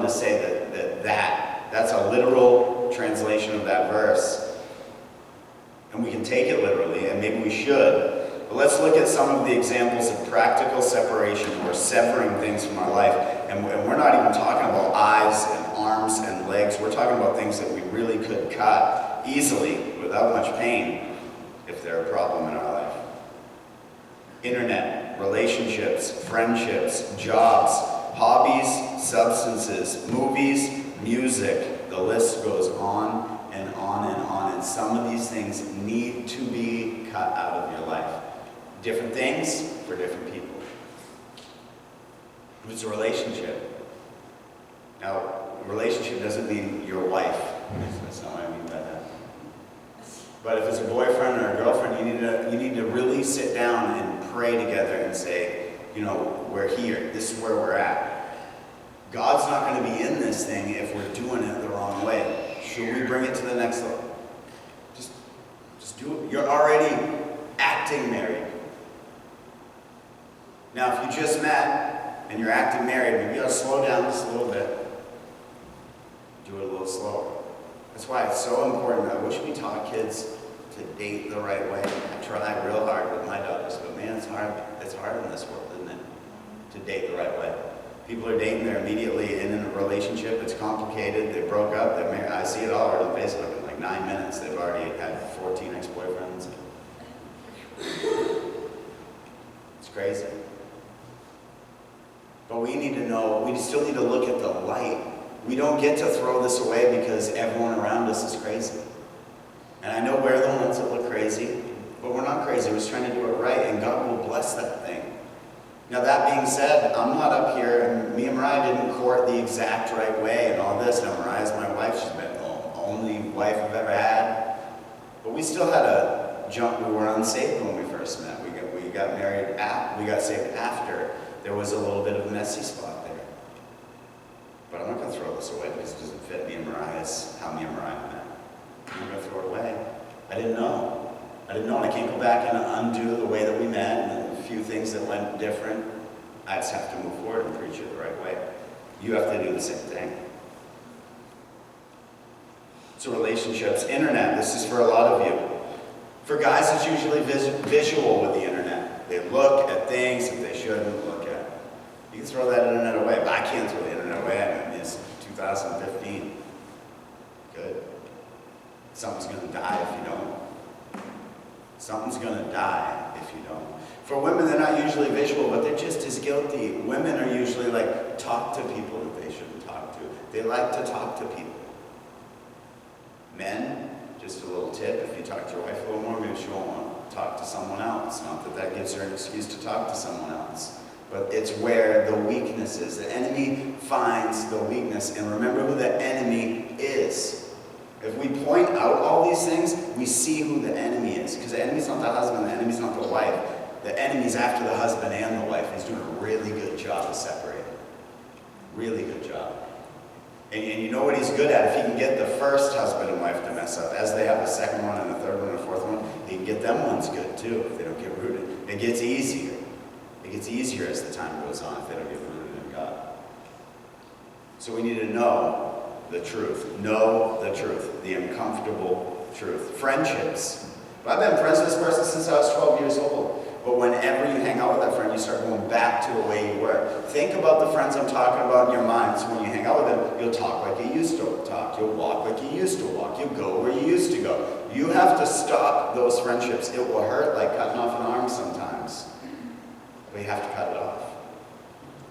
to say that's a literal translation of that verse. And we can take it literally, and maybe we should. But let's look at some of the examples of practical separation or severing things from our life. And we're not even talking about eyes and arms and legs. We're talking about things that we really could cut easily without much pain if they're a problem in our life. Internet, relationships, friendships, jobs, hobbies, substances, movies, music. The list goes on and on and on. And some of these things need to be cut out of your life. Different things for different people. If it's a relationship. Now, a relationship doesn't mean your wife. That's not what I mean by that. But if it's a boyfriend or a girlfriend, you need to really sit down and pray together and say, we're here. This is where we're at. God's not going to be in this thing if we're doing it the wrong way. Should we bring it to the next level? Just do it. You're already acting married. Now, if you just met and you're acting married, maybe you ought to slow down just a little bit. Do it a little slower. That's why it's so important. I wish we taught kids to date the right way. I try real hard with my daughters, but man, it's hard. It's hard in this world, isn't it? To date the right way. People are dating, they're immediately in a relationship. It's complicated. They broke up. They're married. I see it all over Facebook. In like 9 minutes, they've already had 14 ex-boyfriends. It's crazy. But we need to know, we still need to look at the light. We don't get to throw this away because everyone around us is crazy. And I know we're the ones that look crazy, but we're not crazy. We're just trying to do it right, and God will bless that thing. Now that being said, I'm not up here, and me and Mariah didn't court the exact right way and all this. Now Mariah's my wife. She's been the only wife I've ever had. But we still had a jump. We were unsaved when we first met. We got married, we got saved after. There was a little bit of a messy spot there. But I'm not going to throw this away because it doesn't fit me and Mariah's, how me and Mariah met. I'm not going to throw it away. I didn't know. And I can't go back and undo the way that we met and a few things that went different. I just have to move forward and preach it the right way. You have to do the same thing. So relationships, internet, this is for a lot of you. For guys, it's usually visual with the internet. They look at things that they shouldn't look at. You can throw that internet away, but I can't throw the internet away. I mean, it's 2015. Good. Something's going to die if you don't. Something's going to die if you don't. For women, they're not usually visual, but they're just as guilty. Women are usually like, talk to people that they shouldn't talk to. They like to talk to people. Men, just a little tip, if you talk to your wife a little more, maybe she won't want to talk to someone else. Not that that gives her an excuse to talk to someone else. But it's where the weakness is. The enemy finds the weakness. And remember who the enemy is. If we point out all these things, we see who the enemy is. Because the enemy's not the husband, the enemy's not the wife. The enemy's after the husband and the wife. He's doing a really good job of separating. Really good job. And you know what he's good at? If he can get the first husband and wife to mess up, as they have a second one and a third one and a fourth one, he can get them ones good too if they don't get rooted. It gets easier. It gets easier as the time goes on if they don't get rooted in God. So we need to know the truth. Know the truth. The uncomfortable truth. Friendships. I've been friends with this person since I was 12 years old. But whenever you hang out with that friend, you start going back to the way you were. Think about the friends I'm talking about in your mind. So when you hang out with them, you'll talk like you used to talk. You'll walk like you used to walk. You'll go where you used to go. You have to stop those friendships. It will hurt like cutting off an arm sometimes. But you have to cut it off.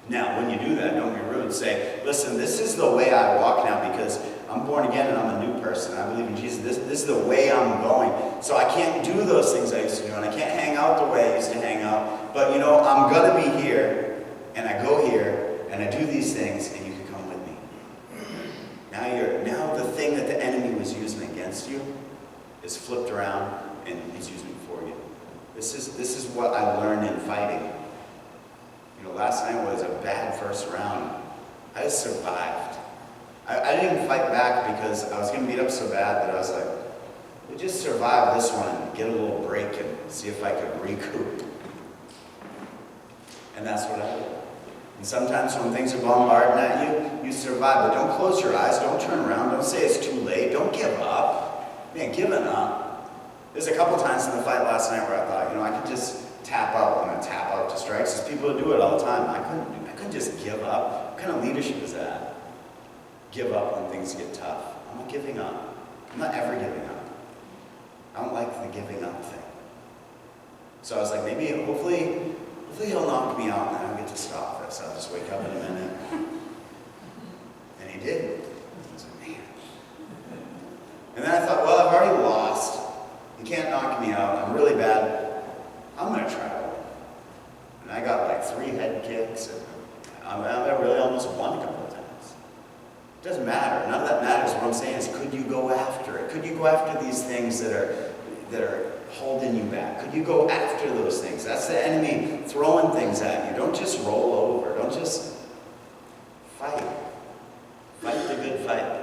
Now, when you do that, don't be rude. Say, listen, this is the way I walk now because I'm born again and I'm a new person. I believe in Jesus. This is the way I'm going. So I can't do those things I used to do, and I can't hang out the way I used to hang out. But I'm going to be here, and I go here, and I do these things, and you can come with me. Now the thing that the enemy was using against you is flipped around, and he's using it for you. This is what I learned in fighting. Last night was a bad first round. I just survived. I didn't even fight back because I was getting beat up so bad that I was like, we'll just survive this one and get a little break and see if I could recoup. And that's what I did. And sometimes when things are bombarding at you, you survive. But don't close your eyes. Don't turn around. Don't say it's too late. Don't give up. Man, giving up. There's a couple times in the fight last night where I thought, I could just tap out when I tap out to strikes. There's people who do it all the time. I couldn't just give up. What kind of leadership is that? Give up when things get tough. I'm not giving up. I'm not ever giving up. I don't like the giving up thing. So I was like, hopefully he'll knock me out and I don't get to stop this. I'll just wake up in a minute. And he did. I was like, man. And then I thought, well, I've already lost. You can't knock me out. I'm really bad. I'm going to try to win. And I got like 3 head kicks. And I really almost won a couple of times. It doesn't matter. None of that matters. What I'm saying is, could you go after it? Could you go after these things that are holding you back? Could you go after those things? That's the enemy throwing things at you. Don't just roll over. Don't just fight. Fight the good fight.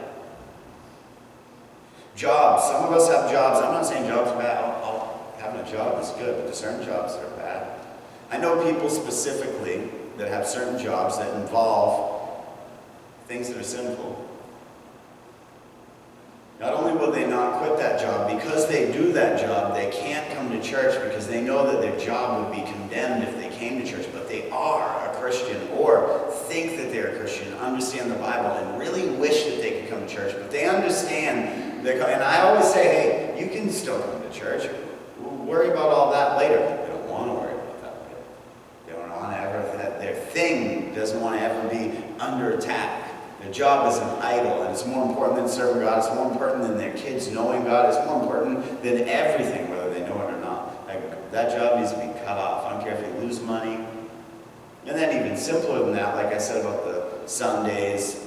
Jobs. Some of us have jobs. I'm not saying jobs are bad. Having a job is good, but there's certain jobs that are bad. I know people specifically that have certain jobs that involve things that are sinful. Not only will they not quit that job, because they do that job, they can't come to church because they know that their job would be condemned if they came to church, but they are a Christian or think that they're a Christian, understand the Bible, and really wish that they could come to church, but they understand. And I always say, hey, you can still come to church. We'll worry about all that later. They don't want to worry about that later. They don't want to ever, their thing doesn't want to ever be under attack. Their job is an idol, and it's more important than serving God. It's more important than their kids knowing God. It's more important than everything, whether they know it or not. Like, that job needs to be cut off. I don't care if you lose money. And then even simpler than that, like I said about the Sundays,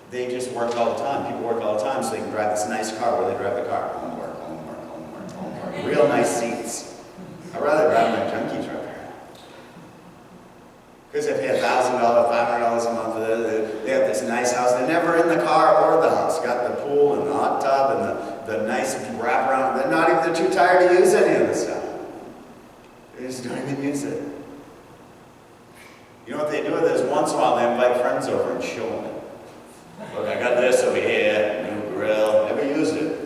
they just work all the time. People work all the time so they can drive this nice car. Where they drive the car? Homework, homework, homework, homework. Real nice seats. I'd rather drive my junkie truck. Because they pay $1,000, $500 a month. They have this nice house. They're never in the car or the house. Got the pool and the hot tub and the nice wraparound. They're too tired to use any of this stuff. They just don't even use it. You know what they do with this? Once in a while they invite friends over and show them. Look, I got this over here, new grill. Never used it.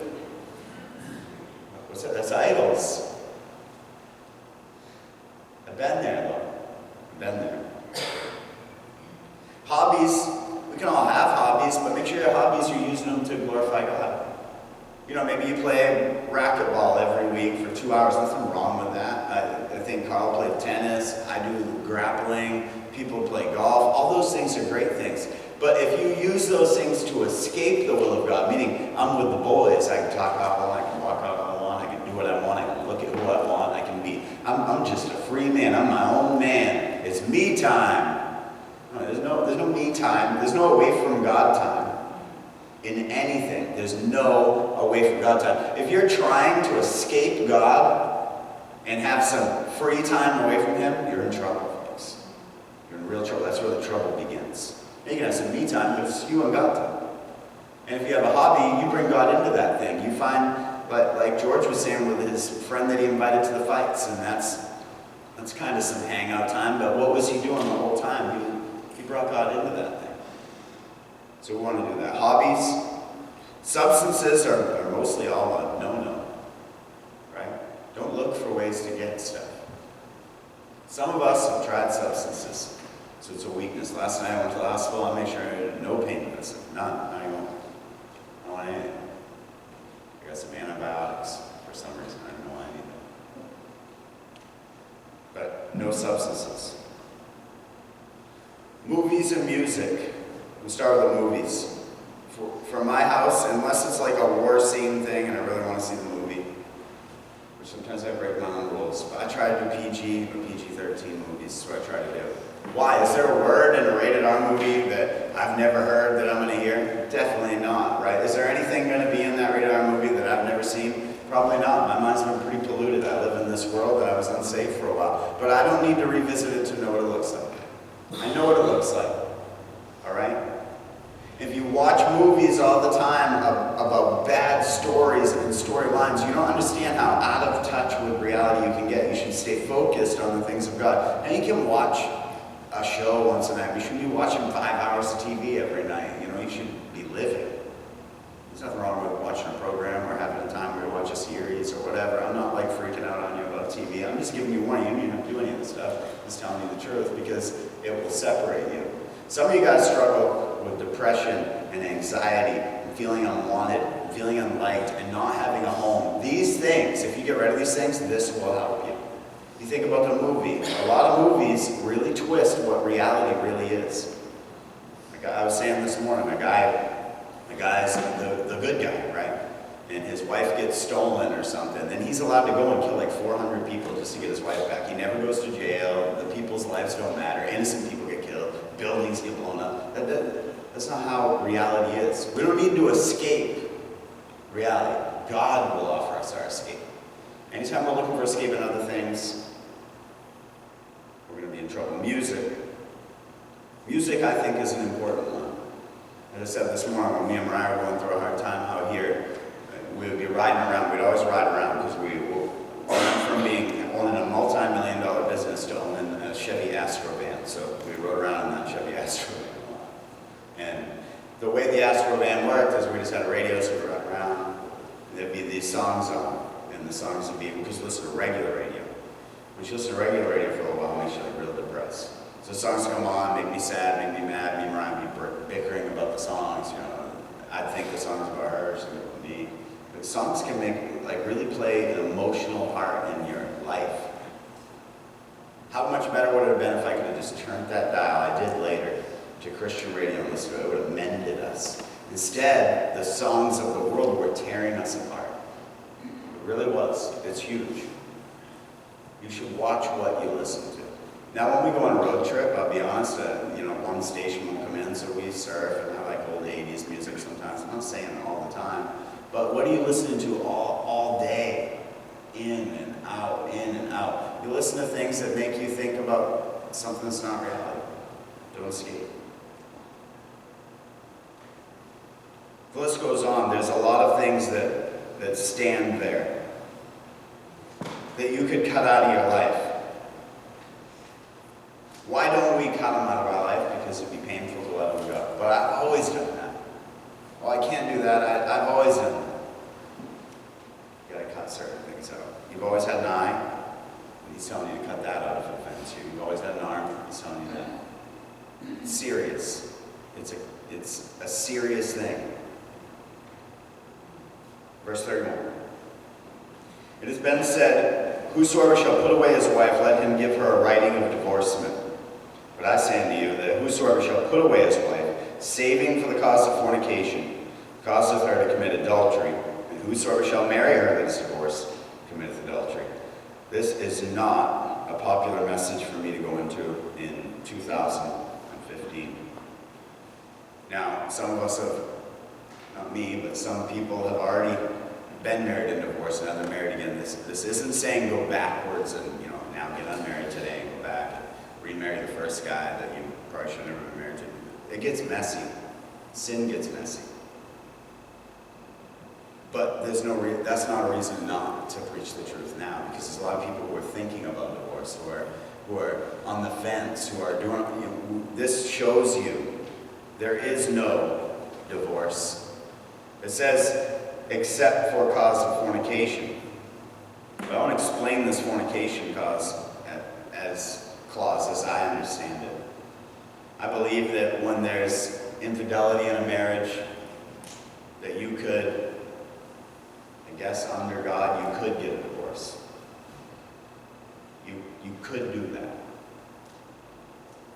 What's that? That's idols. I've been there, though. I've been there. Hobbies. We can all have hobbies, but make sure your hobbies, you're using them to glorify God. Maybe you play racquetball every week for 2 hours. Nothing wrong with that. I think Carl played tennis. I do grappling. People play golf. All those things are great things. But if you use those things to escape the will of God, meaning I'm with the boys, I can talk how I want, I can walk out how I want, I can do what I want, I can look at who I want, I can be, I'm just a free man, I'm my own man. It's me time. No, there's no me time. There's no away from God time. In anything, there's no away from God time. If you're trying to escape God and have some free time away from Him, you're in trouble, folks. You're in real trouble. That's where the trouble begins. You can have some me time, but it's you and God time. And if you have a hobby, you bring God into that thing. You find, like George was saying with his friend that he invited to the fights, and that's kind of some hangout time, but what was he doing the whole time? He brought God into that thing. So we want to do that. Hobbies. Substances are mostly all a no-no, right? Don't look for ways to get stuff. Some of us have tried substances. So it's a weakness. Last night I went to the hospital. I made sure I had no pain medicine. None. Not even. I don't want anything. I got some antibiotics for some reason. I don't know why I need them. But no substances. Movies and music. We'll start with the movies. For my house, unless it's like a war scene thing and I really want to see the movie, which sometimes I break my own rules, but I try to do PG or PG-13 movies. That's what I try to do. Why? Is there a word in a rated R movie that I've never heard that I'm going to hear? Definitely not, right? Is there anything going to be in that rated R movie that I've never seen? Probably not. My mind's been pretty polluted. I live in this world that I was unsafe for a while. But I don't need to revisit it to know what it looks like. I know what it looks like. All right? If you watch movies all the time about bad stories and storylines, you don't understand how out of touch with reality you can get. You should stay focused on the things of God. And you can watch a show once a night. We shouldn't be watching 5 hours of TV every night. You know, you should be living. There's nothing wrong with watching a program or having a time where you watch a series or whatever. I'm not like freaking out on you about TV. I'm just giving you warning. You don't even have to do any of this stuff. I'm just telling you the truth because it will separate you. Some of you guys struggle with depression and anxiety and feeling unwanted, and feeling unliked, and not having a home. These things, if you get rid of these things, this will help you. You think about the movie. A lot of movies really twist what reality really is. Like I was saying this morning, a guy's the good guy, right? And his wife gets stolen or something, then he's allowed to go and kill like 400 people just to get his wife back. He never goes to jail. The people's lives don't matter. Innocent people get killed. Buildings get blown up. That's not how reality is. We don't need to escape reality. God will offer us our escape. Anytime we're looking for escape in other things, we're going to be in trouble. Music. Music, I think, is an important one. As I said this morning, when me and Mariah were going through a hard time out here, we would be riding around. We'd always ride around because we went from owning a multi-million-dollar business to owning a Chevy Astro van. So we rode around in that Chevy Astro van a lot. And the way the Astro van worked is we just had a radio, so we'd ride around. And there'd be these songs on. And the songs would be, because you listen to regular radio. When you listen to regular radio for a while, it makes you like real depressed. So songs come on, make me sad, make me mad, me and Ryan be bickering about the songs, you know. I'd think the song's about her, so it would be. But songs can really play an emotional part in your life. How much better would it have been if I could have just turned that dial, I did later, to Christian radio and listened to it? It would have mended us. Instead, the songs of the world were tearing us apart. It really was. It's huge. You should watch what you listen to. Now, when we go on a road trip, I'll be honest, one station will come in, so we surf, and I like old 80s music sometimes. I'm not saying it all the time. But what are you listening to all day? In and out, in and out. You listen to things that make you think about something that's not reality. Don't escape. The list goes on. There's a lot of things that stand there that you could cut out of your life. Why don't we cut them out of our life? Because it'd be painful to let them go. But I've always done that. Well, I can't do that. I've always done that. You gotta cut certain things out. You've always had an eye, and he's telling you to cut that out if it offends you. You've always had an arm, he's telling you that. It's serious. It's a serious thing. Verse 31. It has been said, whosoever shall put away his wife, let him give her a writing of divorcement. But I say unto you, that whosoever shall put away his wife, saving for the cause of fornication, causeth her to commit adultery, and whosoever shall marry her that is divorced, committeth adultery. This is not a popular message for me to go into in 2015. Now, some of us have, not me, but some people have already been married and divorced, and now they're married again. This isn't saying go backwards and, now get unmarried today and go back and remarry the first guy that you probably should never be married to. It gets messy. Sin gets messy. But that's not a reason not to preach the truth now, because there's a lot of people who are thinking about divorce, who are on the fence, who are doing, this shows you there is no divorce. It says, except for cause of fornication. But I want to explain this fornication clause as I understand it. I believe that when there's infidelity in a marriage, that you could, I guess under God, you could get a divorce. You could do that.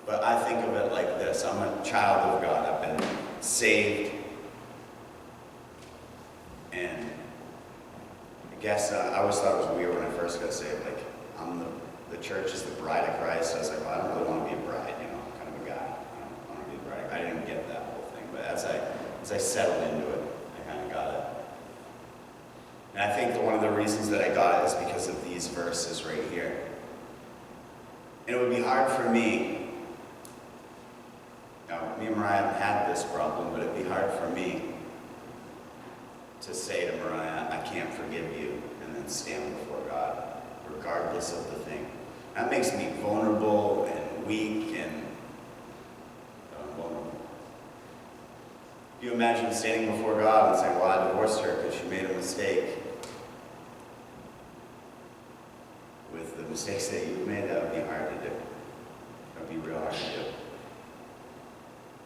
But I think of it like this. I'm a child of God. I've been saved. And I guess I always thought it was weird when I first got saved. Like, the church is the bride of Christ. I was like, well, I don't really want to be a bride, kind of a guy. I don't want to be a bride. I didn't get that whole thing. But as I settled into it, I kind of got it. And I think that one of the reasons that I got it is because of these verses right here. And it would be hard for me. Now, me and Mariah haven't had this problem, but it'd be hard for me to say to Mariah, I can't forgive you, and then stand before God, regardless of the thing. That makes me vulnerable and weak, and You imagine standing before God and saying, well, I divorced her because she made a mistake. With the mistakes that you've made, that would be hard to do. That would be real hard to do.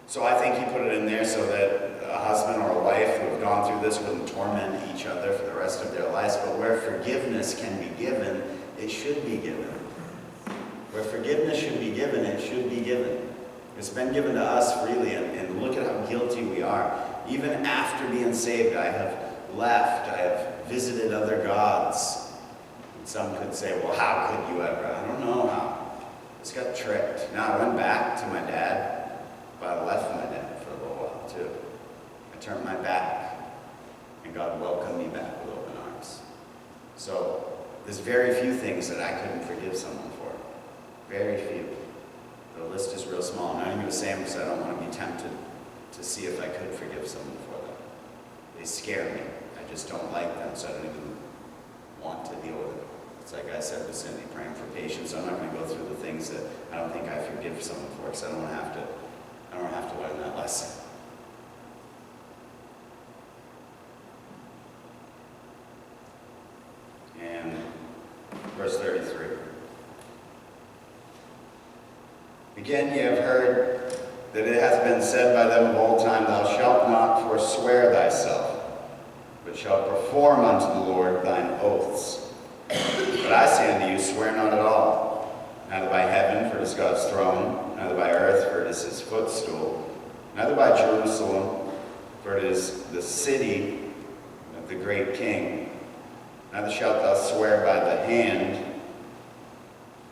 So I think he put it in there so that a husband or a wife who have gone through this wouldn't torment each other for the rest of their lives. But where forgiveness can be given, it should be given. Where forgiveness should be given, it should be given. It's been given to us freely, and look at how guilty we are. Even after being saved, I have left, I have visited other gods. And some could say, well, how could you ever? I don't know how. I just got tricked. Now, I went back to my dad, but I left my dad for a little while, too. I turned my back, and God welcomed me back with open arms. So, there's very few things that I couldn't forgive someone for. Very few. The list is real small. I'm not even going to say them because I don't want to be tempted to see if I could forgive someone for them. They scare me. I just don't like them, so I don't even want to deal with it. It's like I said with Cindy, praying for patience. I'm not going to go through the things that I don't think I forgive someone for, because I don't have to learn that lesson. And verse 33. Again, ye have heard that it hath been said by them of old time, thou shalt not forswear thyself, but shalt perform unto the Lord thine oaths. But I say unto you, swear not at all, neither by heaven, for it is God's throne, neither by earth, for it is his footstool, neither by Jerusalem, for it is the city of the great King. Neither shalt thou swear by the hand,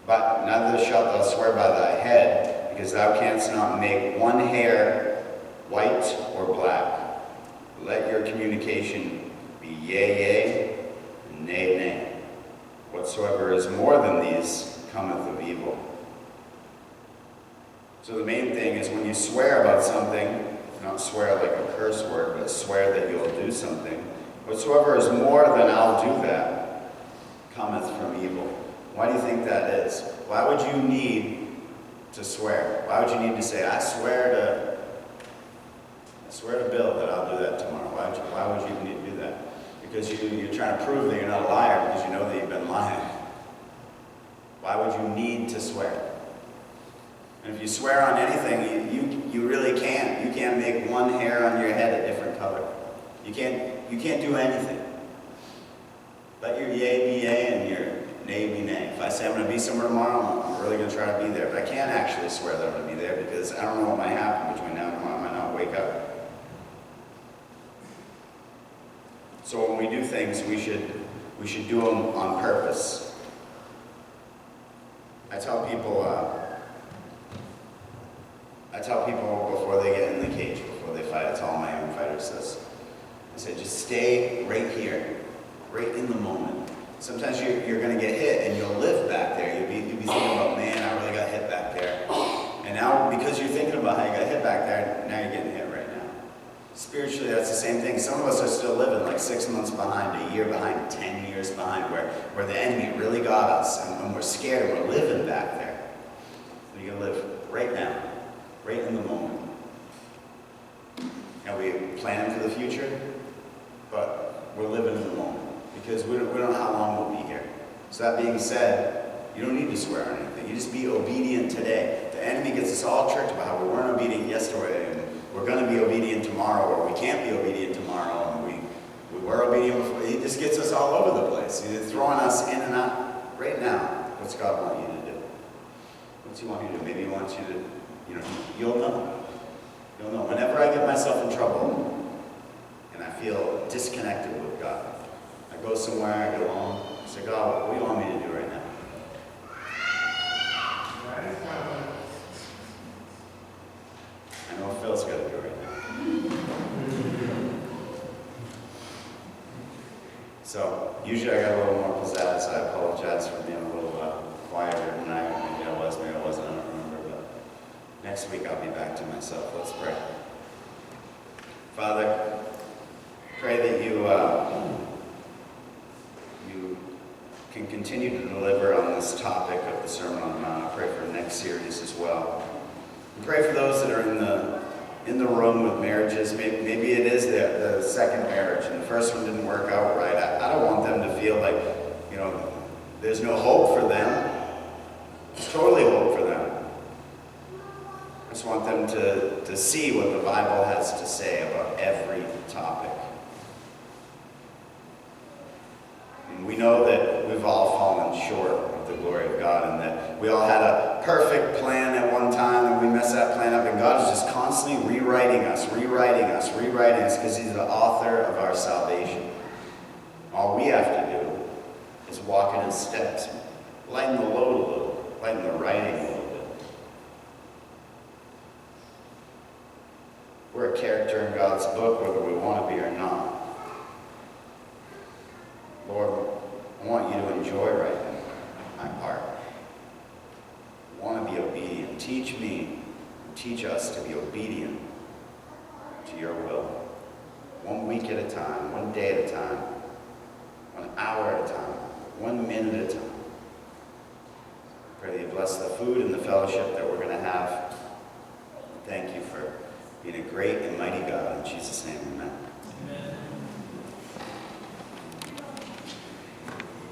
but neither shalt thou swear by thy head, because thou canst not make one hair white or black. Let your communication be yea, yea, and nay, nay. Whatsoever is more than these cometh of evil. So the main thing is when you swear about something, not swear like a curse word, but swear that you'll do something. Whatsoever is more than I'll do that, cometh from evil. Why do you think that is? Why would you need to swear? Why would you need to say, I swear to Bill that I'll do that tomorrow? Why would you need to do that? Because you're trying to prove that you're not a liar because you know that you've been lying. Why would you need to swear? And if you swear on anything, you really can't. You can't make one hair on your head a different color. You can't do anything. Let your yea be yea and your nay be nay. If I say I'm going to be somewhere tomorrow, I'm really going to try to be there. But I can't actually swear that I'm going to be there because I don't know what might happen between now and tomorrow. I might not wake up. So when we do things, we should do them on purpose. I tell people before they get in the cage, before they fight, I tell all my young fighters this. I say, just stay right here, right in the moment. Sometimes you're going to get hit and you'll live back there. You'll be thinking about, man, I really got hit back there. And now, because you're thinking about how you got hit back there, now you're getting hit right now. Spiritually, that's the same thing. Some of us are still living like 6 months behind, a year behind, 10 years behind, where the enemy really got us and we're scared and we're living back there. So you can live right now, right in the moment. And we plan for the future, but we're living in the moment. Because we don't know how long we'll be here. So that being said, you don't need to swear on anything. You just be obedient today. The enemy gets us all tricked about how we weren't obedient yesterday, and we're going to be obedient tomorrow, or we can't be obedient tomorrow, and we were obedient before. He just gets us all over the place. He's throwing us in and out. Right now, what's God want you to do? What's he want you to do? Maybe he wants you to, you'll know. You'll know. Whenever I get myself in trouble, and I feel disconnected with God, I go somewhere, I go home, I say, God, what do you want me to do right now? I know what Phil's got to do right now. So, usually I got a little more pizzazz. I apologize for being a little quieter tonight. Maybe I was, maybe I wasn't, I don't remember. But next week I'll be back to myself. Let's pray. Father, pray that you can continue to deliver on this topic of the Sermon on the Mount. I pray for the next series as well. And pray for those that are in in the room with marriages. Maybe it is the second marriage and the first one didn't work out right. I don't want them to feel like, there's no hope for them. There's totally hope for them. I just want them to see what the Bible has to say about every topic. And we know that we've all fallen short of the glory of God, and that we all had a perfect plan at one time, and we messed that plan up, and God is just constantly rewriting us, because He's the author of our salvation. All we have to do is walk in His steps, lighten the load a little, lighten the writing a little bit. We're a character in God's book, whether we want to be or not. Lord, I want you to enjoy writing my part. I want to be obedient. Teach me, teach us to be obedient to your will. 1 week at a time, 1 day at a time, 1 hour at a time, 1 minute at a time. Pray that you bless the food and the fellowship that we're going to have. Thank you for being a great and mighty God. In Jesus' name, amen.